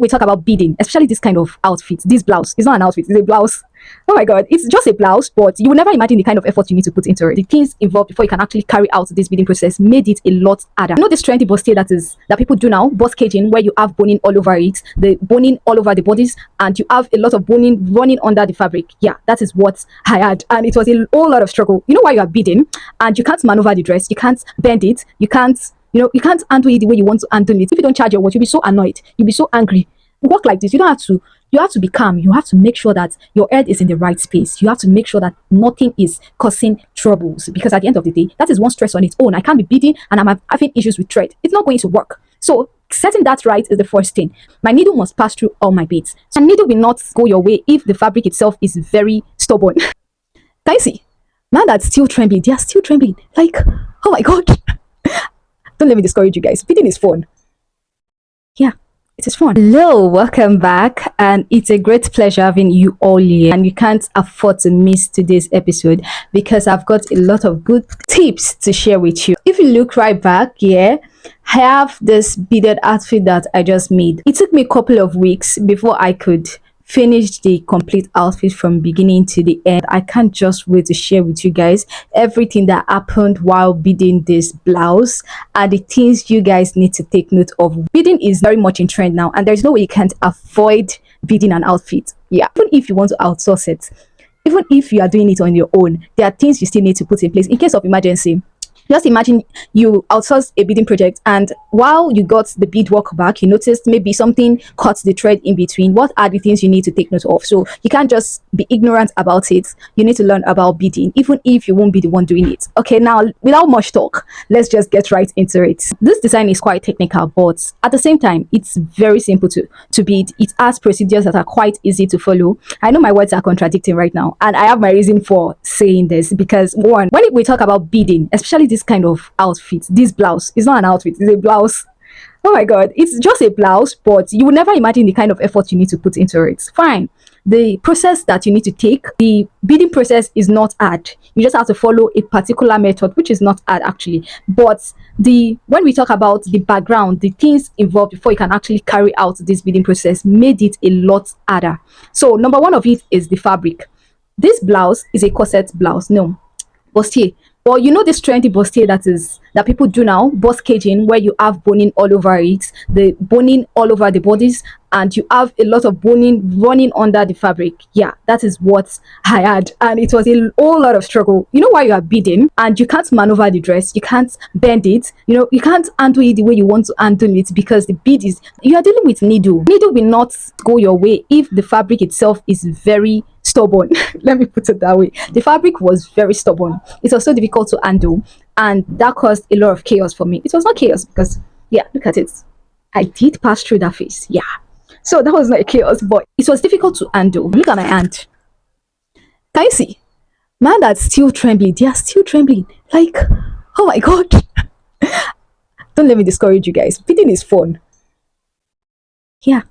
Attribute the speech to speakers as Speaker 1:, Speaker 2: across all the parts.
Speaker 1: we talk about beading, especially this kind of outfit, this blouse, it's not an outfit, it's a blouse. Oh my god, it's just a blouse, but you will never imagine the kind of effort you need to put into it. The things involved before you can actually carry out this beading process made it a lot harder. You know this trendy bustier that people do now, bust caging, where you have boning all over it, the boning all over the bodies, and you have a lot of boning running under the fabric. Yeah, that is what I had, and it was a whole lot of struggle. You know why you are beading, and you can't maneuver the dress, you can't bend it, you can't handle it the way you want to handle it. If you don't charge your watch, you'll be so annoyed, you'll be so angry. Work like this, you have to be calm. You have to make sure that your head is in the right space. You have to make sure that nothing is causing troubles, because at the end of the day, that is one stress on its own. I can't be beading and I'm having issues with thread. It's not going to work. So setting that right is the first thing. My needle must pass through all my beads. And needle will not go your way if the fabric itself is very stubborn. Can you see? Man, that's still trembling. They are still trembling. Like, oh my god. Don't let me discourage you guys. Beading is fun. Yeah. It is fun. Hello, welcome back, and it's a great pleasure having you all here, and you can't afford to miss today's episode because I've got a lot of good tips to share with you. If you look right back here, I have this beaded outfit that I just made. It took me a couple of weeks before I could finish the complete outfit from beginning to the end. I can't just wait to share with you guys everything that happened while beading this blouse and the things you guys need to take note of. Beading is very much in trend now, and there's no way you can't avoid beading an outfit. Yeah, even if you want to outsource it, even if you are doing it on your own, there are things you still need to put in place in case of emergency. Just imagine you outsource a beading project, and while you got the beadwork back, you noticed maybe something caught the thread in between. What are the things you need to take note of? So you can't just be ignorant about it. You need to learn about beading, even if you won't be the one doing it. Okay, now without much talk, let's just get right into it. This design is quite technical, but at the same time, it's very simple to bead. It has procedures that are quite easy to follow. I know my words are contradicting right now, and I have my reason for saying this, because one, when we talk about beading, especially this kind of outfit, this blouse is not an outfit, it's a blouse. Oh my god, it's just a blouse, but you will never imagine the kind of effort you need to put into it. Fine, the process that you need to take, the beading process is not hard. You just have to follow a particular method, which is not hard actually. But when we talk about the background, the things involved before you can actually carry out this beading process made it a lot harder. So number one of it is the fabric. This blouse is a corset blouse, no, bustier. But you know this trendy bustier that people do now, bust caging, where you have boning all over it, the boning all over the bodies, and you have a lot of boning running under the fabric. Yeah, that is what I had, and it was a whole lot of struggle. You know why you are beading and you can't maneuver the dress, you can't bend it, you can't handle it the way you want to handle it, because the bead is, you are dealing with needle. Needle will not go your way if the fabric itself is very stubborn. Let me put it that way. The fabric was very stubborn. It was so difficult to handle, and that caused a lot of chaos for me. It was not chaos because, yeah, look at it, I did pass through that phase. Yeah, so that was not a chaos, but it was difficult to handle. Look at my hand. Can you see? Man, that's still trembling. They are still trembling. Like, oh my god. Don't let me discourage you guys. Beading is fun. Yeah,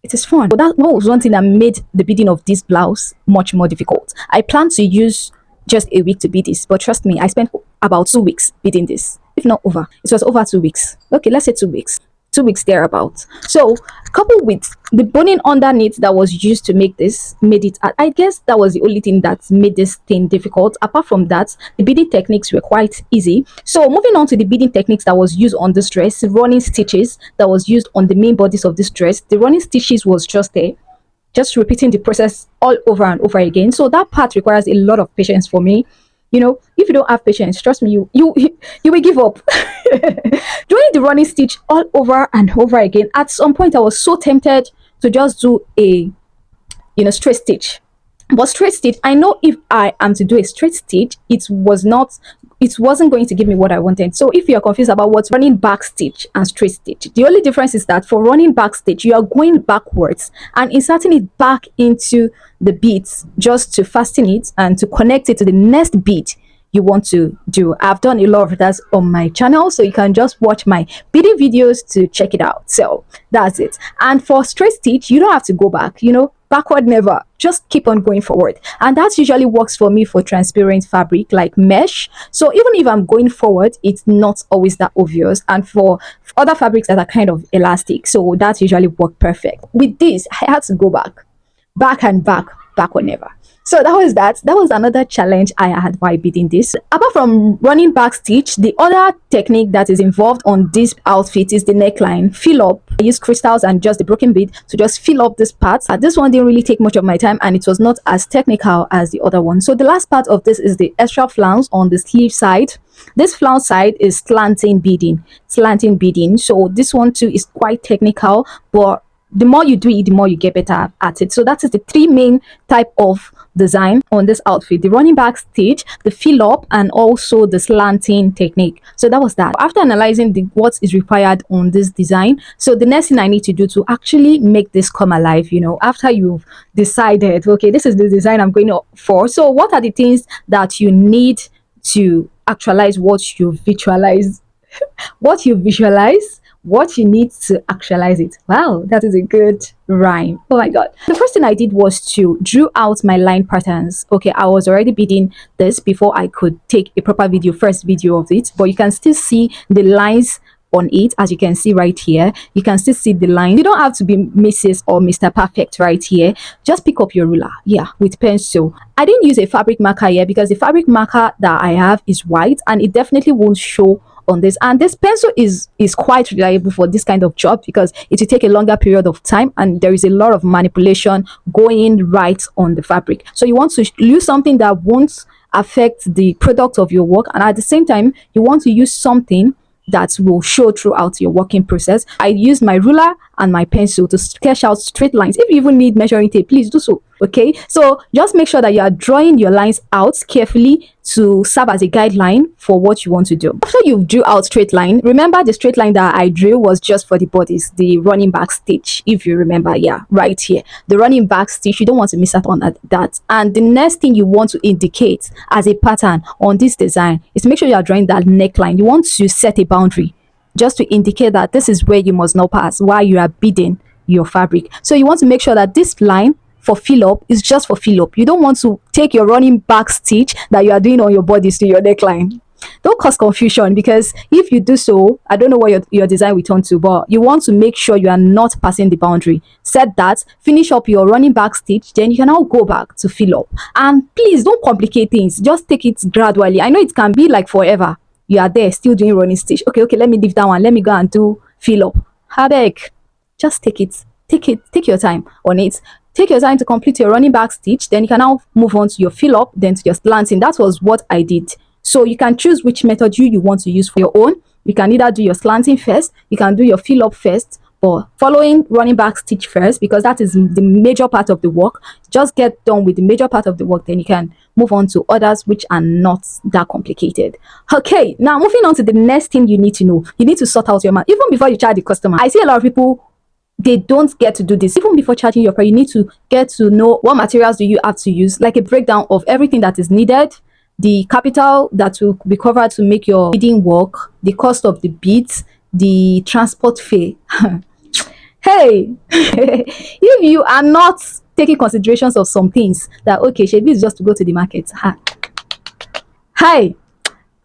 Speaker 1: it is fun. But that was one thing that made the beading of this blouse much more difficult. I planned to use just a week to bead this, but trust me, I spent about 2 weeks beading this, if not over. It was over 2 weeks. Okay, let's say 2 weeks. 2 weeks thereabout. So coupled with the boning underneath that was used to make this, made it, I guess that was the only thing that made this thing difficult. Apart from that, the beading techniques were quite easy. So moving on to the beading techniques that was used on this dress, running stitches that was used on the main bodies of this dress. The running stitches was just there, just repeating the process all over and over again. So that part requires a lot of patience for me. If you don't have patience, trust me, you will give up. Doing the running stitch all over and over again, at some point I was so tempted to just do a straight stitch. But straight stitch, I know if I am to do a straight stitch, it wasn't going to give me what I wanted. So if you are confused about what's running back stitch and straight stitch, the only difference is that for running back stitch, you are going backwards and inserting it back into the beads just to fasten it and to connect it to the next bead you want to do. I've done a lot of that on my channel, so you can just watch my beading videos to check it out. So that's it. And for straight stitch, you don't have to go back. backward never. Just keep on going forward. And that usually works for me for transparent fabric like mesh. So even if I'm going forward, it's not always that obvious. And for other fabrics that are kind of elastic, so that usually work perfect. With this, I had to go back and backward never. So that was that. That was another challenge I had while beading this. Apart from running back stitch, the other technique that is involved on this outfit is the neckline fill up. I use crystals and just the broken bead to just fill up this part. This one didn't really take much of my time and it was not as technical as the other one. So the last part of this is the extra flounce on the sleeve side. This flounce side is slanting beading. So this one too is quite technical, but the more you do it, the more you get better at it. So that is the three main type of design on this outfit: the running back stitch, the fill up, and also the slanting technique. So that was that. After analyzing what is required on this design, so the next thing I need to do to actually make this come alive, after you've decided, okay, this is the design I'm going for, so what are the things that you need to actualize what you visualize? What you visualize, what you need to actualize it. Wow, that is a good rhyme. Oh my god. The first thing I did was to draw out my line patterns. Okay, I was already beading this before I could take a proper first video of it, but you can still see the lines on it. As you can see right here, you can still see the line. You don't have to be Mrs. or Mr. Perfect right here. Just pick up your ruler, with pencil. I didn't use a fabric marker here because the fabric marker that I have is white and it definitely won't show on this, and this pencil is quite reliable for this kind of job because it will take a longer period of time and there is a lot of manipulation going right on the fabric. So you want to use something that won't affect the product of your work, and at the same time you want to use something that will show throughout your working process. I used my ruler and my pencil to sketch out straight lines. If you even need measuring tape, please do so. Okay, so just make sure that you are drawing your lines out carefully to serve as a guideline for what you want to do. After you've drew out straight line, remember the straight line that I drew was just for the bodice, the running back stitch. If you remember, right here, the running back stitch, you don't want to miss out on that. And the next thing you want to indicate as a pattern on this design is to make sure you are drawing that neckline. You want to set a boundary just to indicate that this is where you must not pass while you are beading your fabric. So you want to make sure that this line for fill up is just for fill up. You don't want to take your running back stitch that you are doing on your bodice to your neckline. Don't cause confusion, because if you do so, I don't know what your design will turn to, but you want to make sure you are not passing the boundary. Set that, finish up your running back stitch, then you can now go back to fill up. And please don't complicate things, just take it gradually. I know it can be like forever you are there still doing running stitch. Okay, let me leave that one, let me go and do fill up. Headache. Just take your time on it. Take your time to complete your running back stitch, then you can now move on to your fill up, then to your slanting. That was what I did. So you can choose which method you want to use for your own. You can either do your slanting first, you can do your fill up first, or following running back stitch first, because that is the major part of the work. Just get done with the major part of the work, then you can move on to others which are not that complicated. Okay, now moving on to the next thing you need to know. You need to sort out your mind even before you charge the customer. I see a lot of people, they don't get to do this. Even before charging your price, you need to get to know what materials do you have to use, like a breakdown of everything that is needed, the capital that will be covered to make your beading work, the cost of the beads, the transport fee. Hey, if you are not taking considerations of some things, that okay, Shebi is just to go to the market. Hi,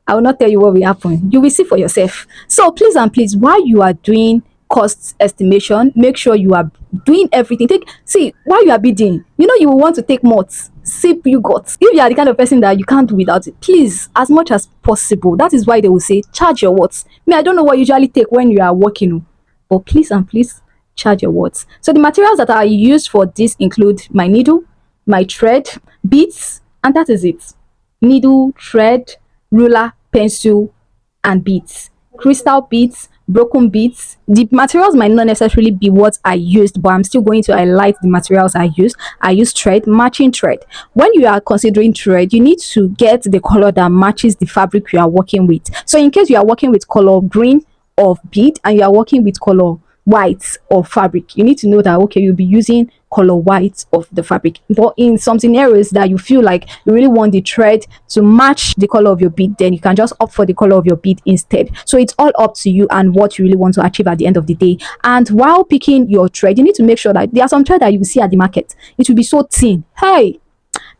Speaker 1: I will not tell you what will happen. You will see for yourself. So please and please, while you are doing cost estimation, make sure you are doing everything. See, while you are bidding, you will want to take mods, sip you got. If you are the kind of person that you can't do without it, please, as much as possible. That is why they will say charge your words. I don't know what you usually take when you are working, but please and please charge your words. So the materials that I use for this include my needle, my thread, beads, and that is it. Needle, thread, ruler, pencil, and beads. Crystal beads, broken beads. The materials might not necessarily be what I used, but I'm still going to highlight the materials I used. I use thread, matching thread. When you are considering thread, you need to get the color that matches the fabric you are working with. So in case you are working with color green of bead and you are working with color white of fabric, you need to know that okay, you'll be using color white of the fabric. But in some scenarios that you feel like you really want the thread to match the color of your bead, then you can just opt for the color of your bead instead. So it's all up to you and what you really want to achieve at the end of the day. And while picking your thread, you need to make sure that there are some thread that you see at the market, it will be so thin. Hey,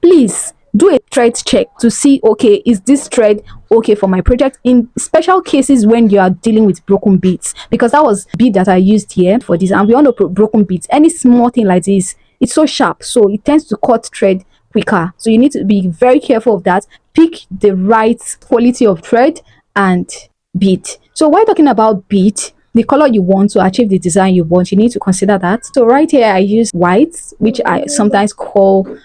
Speaker 1: please do a thread check to see, okay, is this thread okay for my project, in special cases when you are dealing with broken beads, because that was bead that I used here for this, and we all know broken beads, any small thing like this, it's so sharp, so it tends to cut thread quicker. So you need to be very careful of that. Pick the right quality of thread and bead. So while talking about bead, the color you want to achieve the design you want, you need to consider that. So right here I use white, which I sometimes call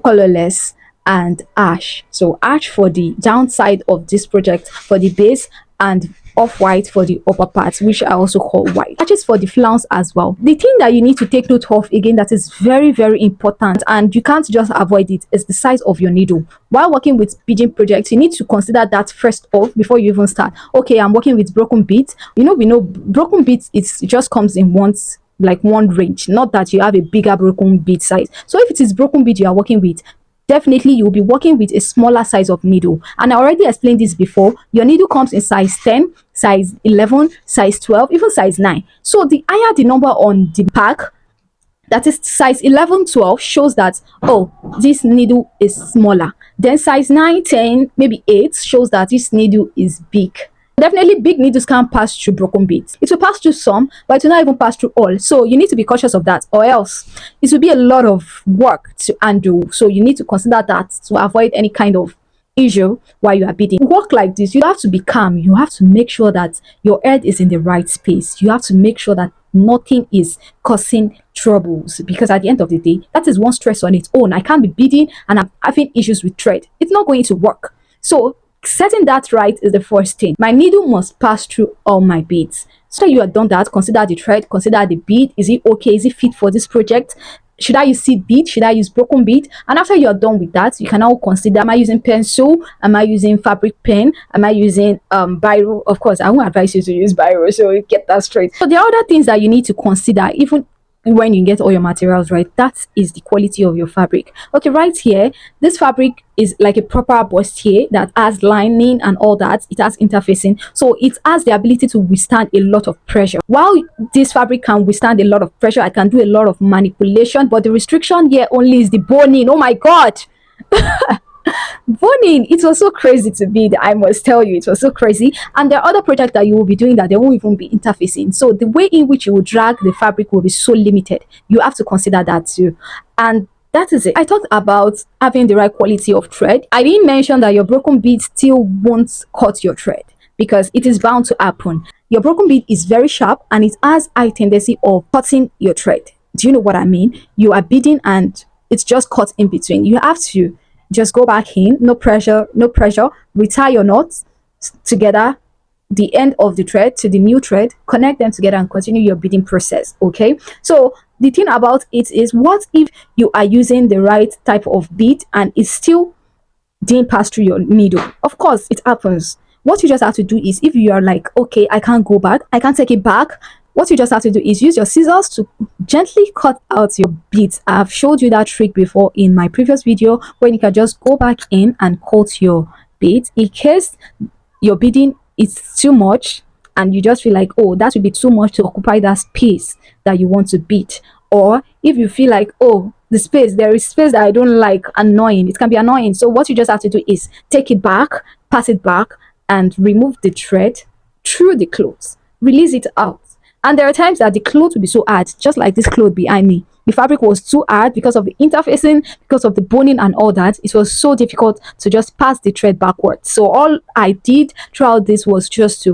Speaker 1: colorless, and ash. So ash for the downside of this project for the base, and off-white for the upper part, which I also call white. Ashes for the flounce as well. The thing that you need to take note of again, that is very important and you can't just avoid it, is the size of your needle. While working with beading projects, you need to consider that first off before you even start. Okay, I'm working with broken beads. We know broken beads, it just comes in once, like one range, not that you have a bigger broken bead size. So if it is broken bead you are working with, definitely you will be working with a smaller size of needle. And I already explained this before. Your needle comes in size 10, size 11, size 12, even size 9. So the higher the number on the pack, that is size 11, 12, shows that, oh, this needle is smaller. Then size 9, 10, maybe 8 shows that this needle is big. Definitely big needles can't pass through broken beads. It will pass through some, but it will not even pass through all. So you need to be cautious of that, or else it will be a lot of work to undo. So you need to consider that to avoid any kind of issue while you are beading. Work like this, you have to be calm. You have to make sure that your head is in the right space. You have to make sure that nothing is causing troubles, because at the end of the day, that is one stress on its own. I can't be beading and I'm having issues with thread. It's not going to work. So setting that right is the first thing. My needle must pass through all my beads. So you have done that, consider the thread, consider the bead. Is it okay? Is it fit for this project? Should I use seed bead? Should I use broken bead? And after you are done with that, you can now consider, am I using pencil? Am I using fabric pen? Am I using biro? Of course, I won't advise you to use biro, so you get that straight. So there are other things that you need to consider, even when you get all your materials right. That is the quality of your fabric. Okay, right here, this fabric is like a proper bustier that has lining and all that. It has interfacing, so it has the ability to withstand a lot of pressure. While this fabric can withstand a lot of pressure, I can do a lot of manipulation, but the restriction here only is the boning. Oh my god. Boning, it was so crazy to bead, I must tell you. It was so crazy. And there are other projects that you will be doing that they won't even be interfacing, so the way in which you will drag the fabric will be so limited. You have to consider that too. And that is it. I talked about having the right quality of thread. I didn't mention that your broken bead still won't cut your thread, because it is bound to happen. Your broken bead is very sharp and it has high tendency of cutting your thread. Do you know what I mean? You are beading and it's just cut in between. You have to just go back in, no pressure, retie your knots together, the end of the thread to the new thread, connect them together and continue your beading process. Okay, so the thing about it is, what if you are using the right type of bead and it still didn't pass through your needle? Of course, it happens. What you just have to do is, if you are like, okay, I can't go back, I can't take it back, what you just have to do is use your scissors to gently cut out your beads. I've showed you that trick before in my previous video, when you can just go back in and cut your beads in case your beading is too much and you just feel like, oh, that will be too much to occupy that space that you want to bead. Or if you feel like, oh, there is space that I don't like, annoying, it can be annoying. So what you just have to do is take it back, pass it back, and remove the thread through the clothes, release it out. And there are times that the cloth will be so hard, just like this cloth behind me. The fabric was too hard because of the interfacing, because of the boning and all that. It was so difficult to just pass the thread backwards. So all I did throughout this was just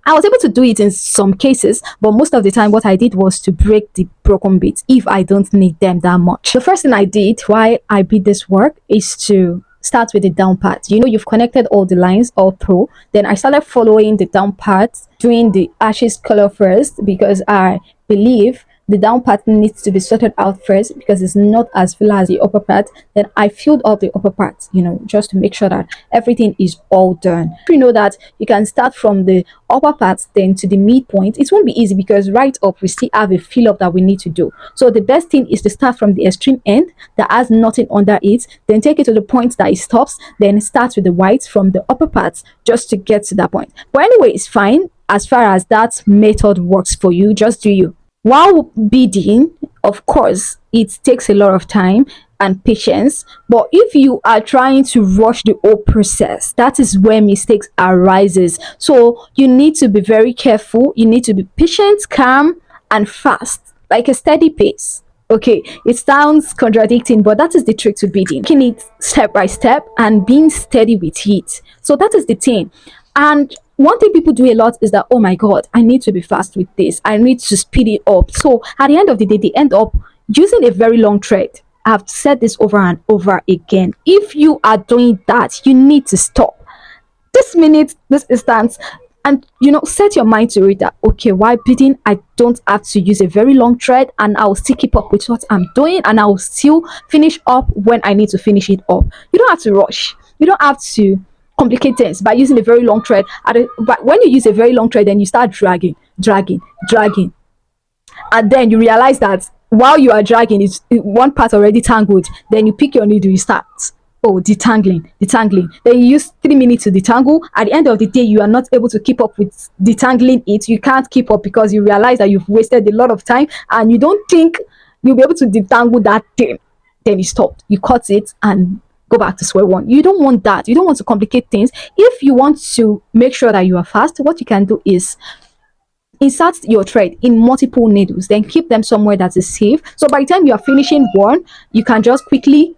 Speaker 1: I was able to do it in some cases, but most of the time what I did was to break the broken beads if I don't need them that much. The first thing I did while I bead this work is to start with the down part. You've connected all the lines all through. Then I started following the down part, doing the ashes color first, because I believe the down part needs to be sorted out first because it's not as full as the upper part. Then I filled up the upper part, just to make sure that everything is all done. If you know that you can start from the upper part then to the midpoint, it won't be easy because right up we still have a fill up that we need to do. So the best thing is to start from the extreme end that has nothing under it, then take it to the point that it stops, then start with the white from the upper part just to get to that point. But anyway, it's fine as far as that method works for you. Just do you. While beading, of course, it takes a lot of time and patience. But if you are trying to rush the whole process, that is where mistakes arises. So you need to be very careful. You need to be patient, calm, and fast, like a steady pace. Okay, it sounds contradicting, but that is the trick to beading. Taking it step by step and being steady with it. So that is the thing. And one thing people do a lot is that, oh my god, I need to be fast with this, I need to speed it up. So at the end of the day, they end up using a very long thread. I've said this over and over again. If you are doing that, you need to stop this minute, this instance, and set your mind to it that, okay, while beading, I don't have to use a very long thread, and I'll still keep up with what I'm doing, and I'll still finish up when I need to finish it up. You don't have to rush, you don't have to complicate things by using a very long thread. But when you use a very long thread, then you start dragging, and then you realize that while you are dragging, it's one part already tangled. Then you pick your needle, you start, oh, detangling. Then you use 3 minutes to detangle. At the end of the day, you are not able to keep up with detangling it. You can't keep up because you realize that you've wasted a lot of time and you don't think you'll be able to detangle that thing. Then you stop, you cut it, and go back to square one. You don't want that. You don't want to complicate things. If you want to make sure that you are fast, what you can do is insert your thread in multiple needles, then keep them somewhere that is safe. So by the time you are finishing one, you can just quickly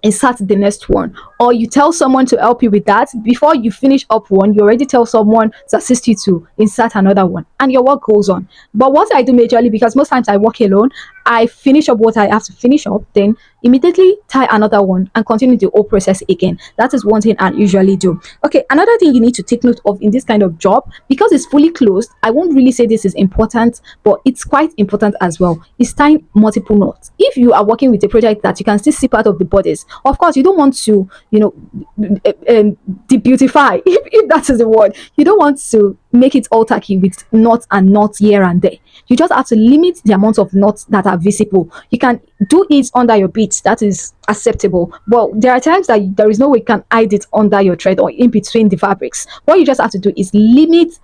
Speaker 1: insert the next one, or you tell someone to help you with that. Before you finish up one, you already tell someone to assist you to insert another one, and your work goes on. But what I do majorly, because most times I work alone, I finish up what I have to finish up, then immediately tie another one and continue the whole process again. That is one thing I usually do. Okay, another thing you need to take note of in this kind of job, because it's fully closed, I won't really say this is important, but it's quite important as well, is tying multiple knots. If you are working with a project that you can still see part of the bodies, of course you don't want to debeautify, if that is the word. You don't want to make it all tacky with knots and knots here and there. You just have to limit the amount of knots that are visible. You can do it under your beads, that is acceptable, but there are times that there is no way you can hide it under your thread or in between the fabrics. What you just have to do is limit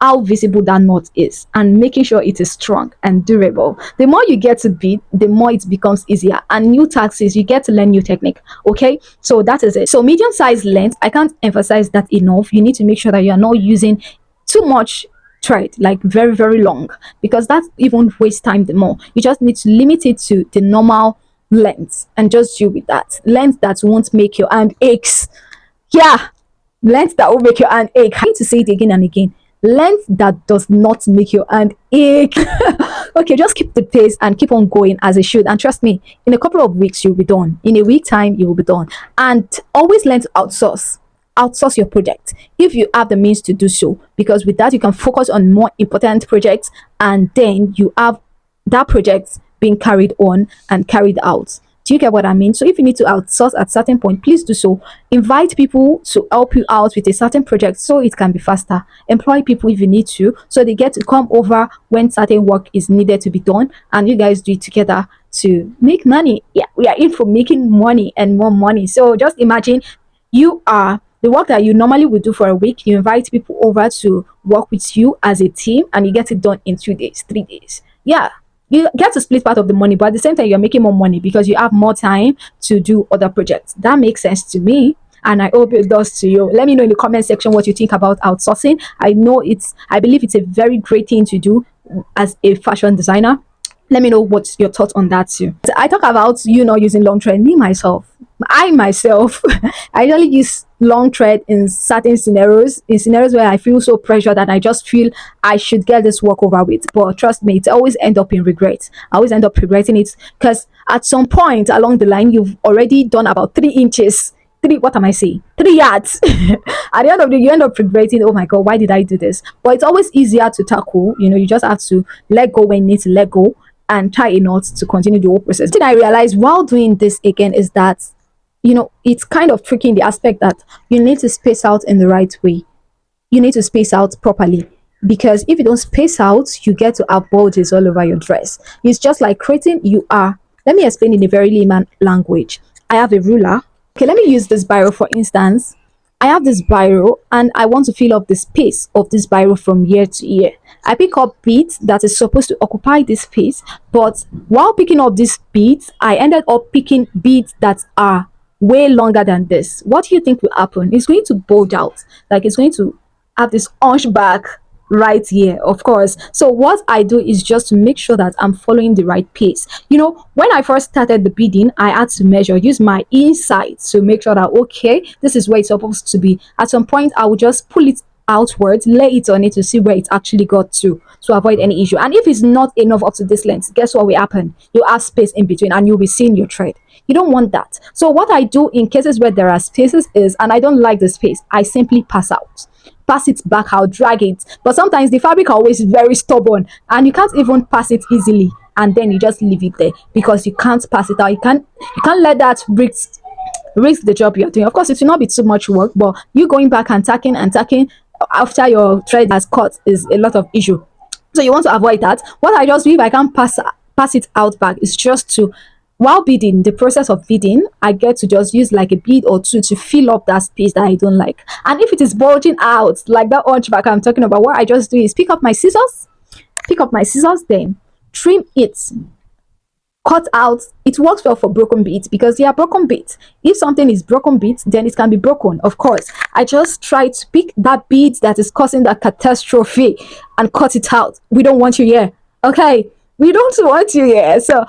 Speaker 1: how visible that knot is and making sure it is strong and durable. The more you get to bead, the more it becomes easier, and new taxes, you get to learn new technique. Okay, so that is it. So medium size length, I can't emphasize that enough. You need to make sure that you are not using too much thread, like very very long, because that even wastes time. The more you just need to limit it to the normal length and just deal with that length that won't make your hand aches. Yeah, length that will make your hand ache. I need to say it again and again. Length that does not make your hand ache. Okay, just keep the pace and keep on going as it should, and trust me, in a couple of weeks you'll be done. In a week time you will be done. And always learn to outsource your project if you have the means to do so, because with that you can focus on more important projects, and then you have that project being carried on and carried out. Do you get what I mean? So if you need to outsource at certain point, please do so. Invite people to help you out with a certain project so it can be faster. Employ people if you need to, so they get to come over when certain work is needed to be done, and you guys do it together to make money. Yeah, we are in for making money and more money. So just imagine you are the work that you normally would do for a week, you invite people over to work with you as a team, and you get it done in 2 days, 3 days. Yeah, you get to split part of the money, but at the same time you're making more money because you have more time to do other projects. That makes sense to me, and I hope it does to you. Let me know in the comment section what you think about outsourcing. I believe it's a very great thing to do as a fashion designer. Let me know what's your thoughts on that too. I talk about not using long thread. I myself I usually use long thread in certain scenarios, where I feel so pressured that I just feel I should get this work over with. But trust me, it always end up in regret. I always end up regretting it, because at some point along the line you've already done about 3 inches, what am I saying, 3 yards. At the end of the day you end up regretting, oh my god, why did I do this? But it's always easier to tackle. You just have to let go when you need to let go, and tie a knot to continue the whole process. Then I realized while doing this again is that, it's kind of tricky in the aspect that you need to space out in the right way. You need to space out properly, because if you don't space out, you get to have bulges all over your dress. It's just like creating. Let me explain in a very layman language. I have a ruler. Okay, let me use this biro for instance. I have this biro and I want to fill up the space of this biro from year to year. I pick up beads that is supposed to occupy this space, but while picking up these beads, I ended up picking beads that are way longer than this. What do you think will happen? It's going to bulge out, like it's going to have this hunchback right here, of course. So what I do is just to make sure that I'm following the right pace. When I first started the beading, I had to use my insights to make sure that, okay, this is where it's supposed to be. At some point I would just pull it outwards, lay it on it to see where it actually got to avoid any issue. And if it's not enough up to this length, guess what will happen? You have space in between and you'll be seeing your thread. You don't want that. So what I do in cases where there are spaces is, and I don't like the space, I simply pass it back out, drag it. But sometimes the fabric always very stubborn and you can't even pass it easily, and then you just leave it there because you can't pass it out. You can't let that risk the job you're doing. Of course, it will not be too much work, but you going back and tacking after your thread has cut is a lot of issue. So you want to avoid that. What I just do, if I can pass it out back, is just to, while beading, the process of beading, I get to just use like a bead or two to fill up that space that I don't like. And if it is bulging out, like that hunchback I'm talking about, what I just do is pick up my scissors, then trim it, cut out. It works well for broken beads because they are broken beads. If something is broken beads, then it can be broken, of course. I just try to pick that bead that is causing that catastrophe and cut it out. We don't want you here, okay? We don't want you here. So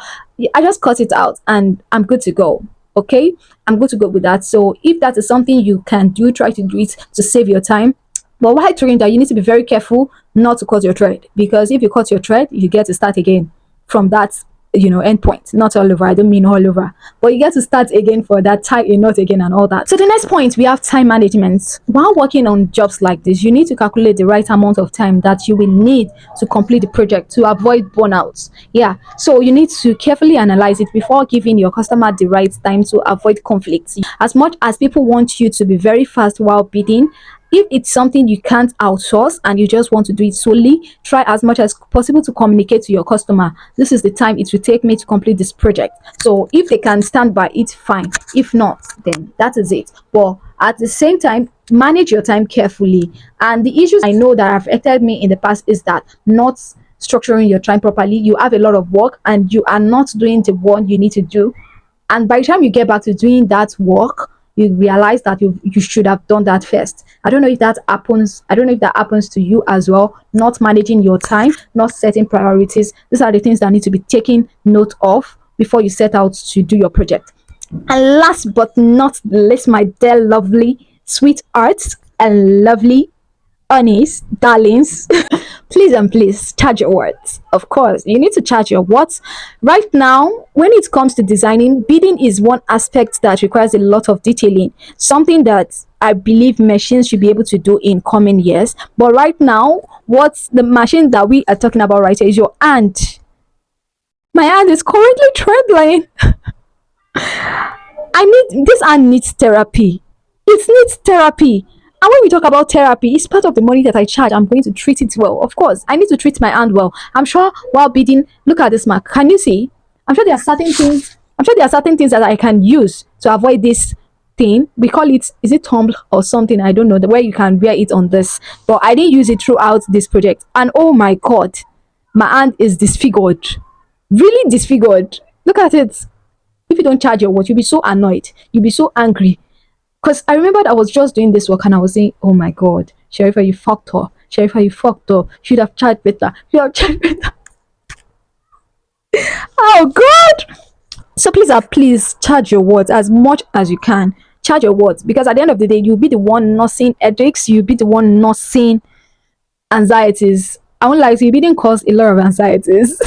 Speaker 1: I just cut it out and I'm good to go. Okay, I'm good to go with that. So if that is something you can do, try to do it to save your time. But while doing that, you need to be very careful not to cut your thread, because if you cut your thread, you get to start again from that end point. Not all over, I don't mean all over, but you get to start again for that, tie a knot again and all that. So the next point, we have time management. While working on jobs like this, you need to calculate the right amount of time that you will need to complete the project to avoid burnouts. Yeah, so you need to carefully analyze it before giving your customer the right time to avoid conflicts. As much as people want you to be very fast while bidding, if it's something you can't outsource and you just want to do it solely, try as much as possible to communicate to your customer, this is the time it will take me to complete this project. So if they can stand by it, fine. If not, then that is it. But at the same time, manage your time carefully. And the issues I know that have affected me in the past is that not structuring your time properly. You have a lot of work and you are not doing the one you need to do. And by the time you get back to doing that work, you realize that you should have done that first. I don't know if that happens to you as well. Not managing your time, not setting priorities. These are the things that need to be taken note of before you set out to do your project. And last but not least, my dear lovely sweethearts and lovely honeys, darlings, please and please charge your words. Of course, you need to charge your words. Right now, when it comes to designing, beading is one aspect that requires a lot of detailing, something that I believe machines should be able to do in coming years. But right now, what's the machine that we are talking about right here is your hand. My hand is currently trembling. This hand needs therapy. It needs therapy. And when we talk about therapy, it's part of the money that I charge. I'm going to treat it well. Of course, I need to treat my hand well. I'm sure while beading, look at this mark. Can you see? I'm sure there are certain things that I can use to avoid this thing. We call it, is it tumble or something? I don't know, the way you can wear it on this. But I didn't use it throughout this project. And oh my God, my hand is disfigured. Really disfigured. Look at it. If you don't charge your watch, you'll be so annoyed. You'll be so angry. Because I remembered I was just doing this work and I was saying, oh my God, Sharifa, you fucked up. Sharifa, you fucked up. Should have charged better. Should have charged better. Oh God. So please charge your words as much as you can. Charge your words, because at the end of the day, you'll be the one nursing headaches. You'll be the one nursing anxieties. I won't lie to you, beading cause a lot of anxieties.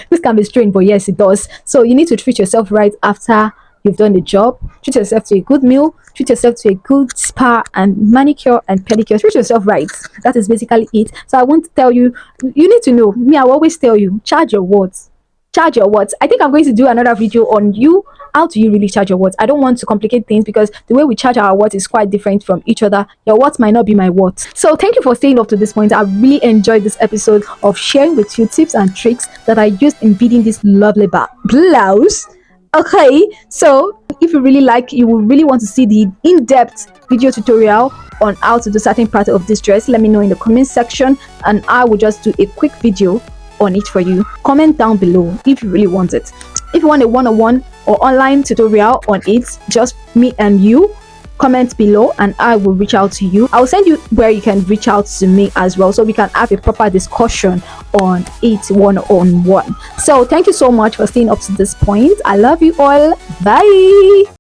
Speaker 1: This can be strange, but yes, it does. So you need to treat yourself right after you've done the job. Treat yourself to a good meal, treat yourself to a good spa and manicure and pedicure. Treat yourself right. That is basically it. So I won't tell you, you need to know me. I will always tell you, charge your words. charge your watts. I think I'm going to do another video on how do you really charge your watts. I don't want to complicate things because the way we charge our watts is quite different from each other. Your watts might not be my watts. So thank you for staying up to this point. I really enjoyed this episode of sharing with you tips and tricks that I used in beading this lovely blouse. Okay, so if you will really want to see the in-depth video tutorial on how to do certain part of this dress, let me know in the comment section and I will just do a quick video on it for you. Comment down below if you really want it. If you want a one-on-one or online tutorial on it, just me and you, comment below and I will reach out to you. I'll send you where you can reach out to me as well, so we can have a proper discussion on it one-on-one. So thank you so much for staying up to this point. I love you all. Bye.